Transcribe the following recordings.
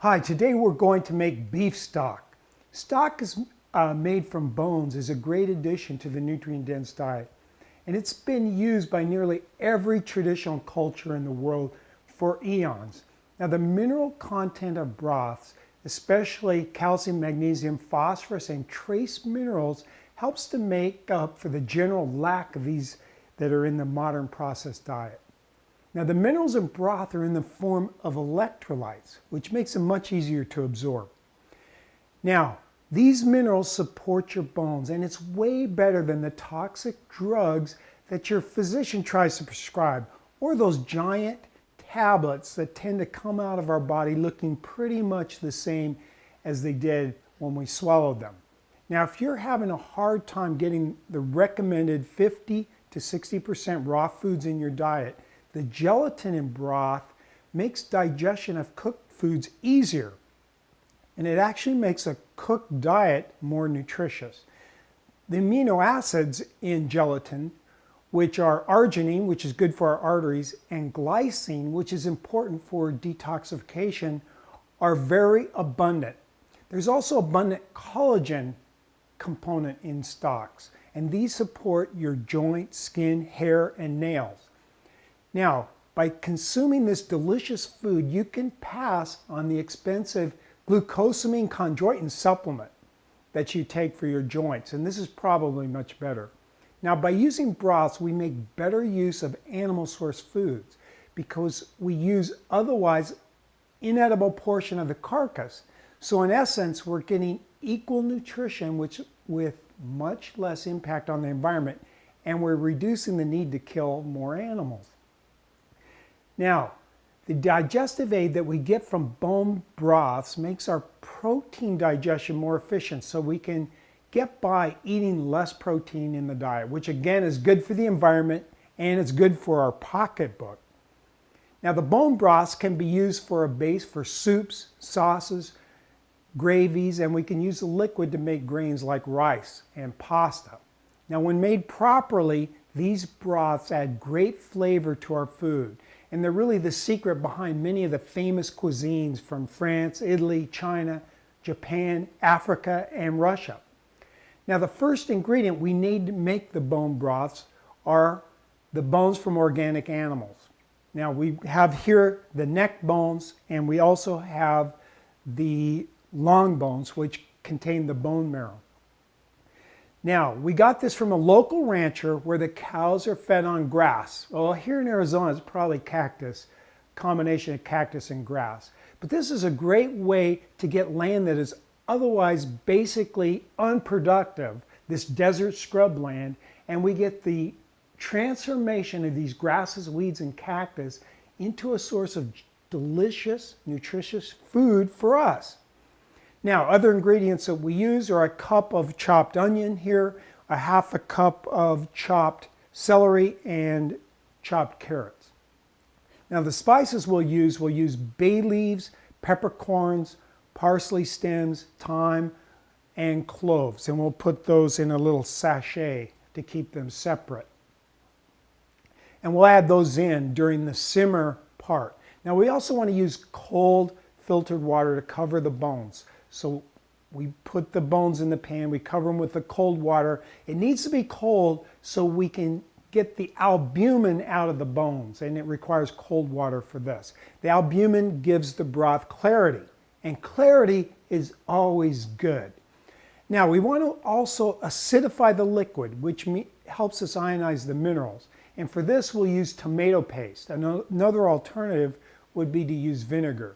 Hi, today we're going to make beef stock. Stock is made from bones is a great addition to the nutrient-dense diet. And it's been used by nearly every traditional culture in the world for eons. Now the mineral content of broths, especially calcium, magnesium, phosphorus, and trace minerals, helps to make up for the general lack of these that are in the modern processed diet. Now the minerals in broth are in the form of electrolytes, which makes them much easier to absorb. Now, these minerals support your bones, and it's way better than the toxic drugs that your physician tries to prescribe, or those giant tablets that tend to come out of our body looking pretty much the same as they did when we swallowed them. Now, if you're having a hard time getting the recommended 50 to 60% raw foods in your diet, the gelatin in broth makes digestion of cooked foods easier, and it actually makes a cooked diet more nutritious. The amino acids in gelatin, which are arginine, which is good for our arteries, and glycine, which is important for detoxification, are very abundant. There's also abundant collagen component in stocks, and these support your joint, skin, hair, and nails. Now, by consuming this delicious food, you can pass on the expensive glucosamine chondroitin supplement that you take for your joints, and this is probably much better. Now, by using broths, we make better use of animal source foods because we use otherwise inedible portion of the carcass. So in essence, we're getting equal nutrition with much less impact on the environment, and we're reducing the need to kill more animals. Now, the digestive aid that we get from bone broths makes our protein digestion more efficient, so we can get by eating less protein in the diet, which again is good for the environment and it's good for our pocketbook. Now the bone broths can be used for a base for soups, sauces, gravies, and we can use the liquid to make grains like rice and pasta. Now when made properly, these broths add great flavor to our food. And they're really the secret behind many of the famous cuisines from France, Italy, China, Japan, Africa, and Russia. Now the first ingredient we need to make the bone broths are the bones from organic animals. Now we have here the neck bones, and we also have the long bones, which contain the bone marrow. Now, we got this from a local rancher where the cows are fed on grass. Well, here in Arizona, it's probably cactus, combination of cactus and grass. But this is a great way to get land that is otherwise basically unproductive, this desert scrub land, and we get the transformation of these grasses, weeds, and cactus into a source of delicious, nutritious food for us. Now, other ingredients that we use are a cup of chopped onion here, a half a cup of chopped celery, and chopped carrots. Now, the spices we'll use bay leaves, peppercorns, parsley stems, thyme, and cloves. And we'll put those in a little sachet to keep them separate. And we'll add those in during the simmer part. Now, we also want to use cold filtered water to cover the bones. So we put the bones in the pan, we cover them with the cold water. It needs to be cold so we can get the albumin out of the bones, and it requires cold water for this. The albumin gives the broth clarity, and clarity is always good. Now we want to also acidify the liquid, which helps us ionize the minerals. And for this we'll use tomato paste. Another alternative would be to use vinegar.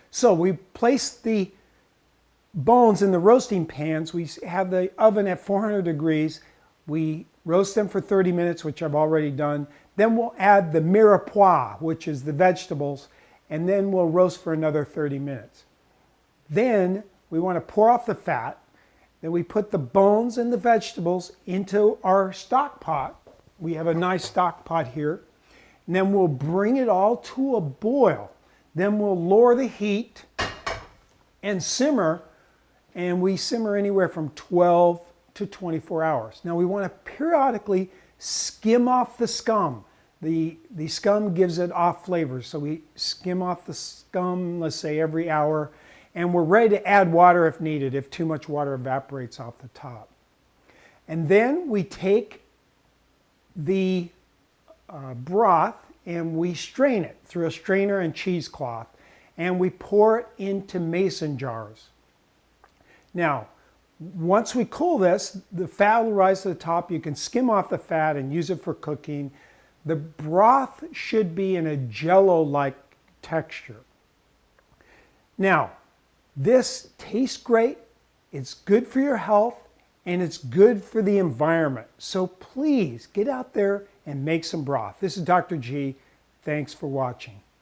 So we place the bones in the roasting pans. We have the oven at 400 degrees. We roast them for 30 minutes, which I've already done. Then we'll add the mirepoix, which is the vegetables, and then we'll roast for another 30 minutes. Then we want to pour off the fat. Then we put the bones and the vegetables into our stock pot. We have a nice stock pot here. And then we'll bring it all to a boil. Then we'll lower the heat and simmer, and we simmer anywhere from 12 to 24 hours. Now we want to periodically skim off the scum. The scum gives it off flavors. So we skim off the scum, let's say every hour, and we're ready to add water if needed, if too much water evaporates off the top. And then we take the broth and we strain it through a strainer and cheesecloth, and we pour it into mason jars. Now, once we cool this, the fat will rise to the top. You can skim off the fat and use it for cooking. The broth should be in a jello-like texture. Now, this tastes great, it's good for your health, and it's good for the environment. So please get out there and make some broth. This is Dr. G. Thanks for watching.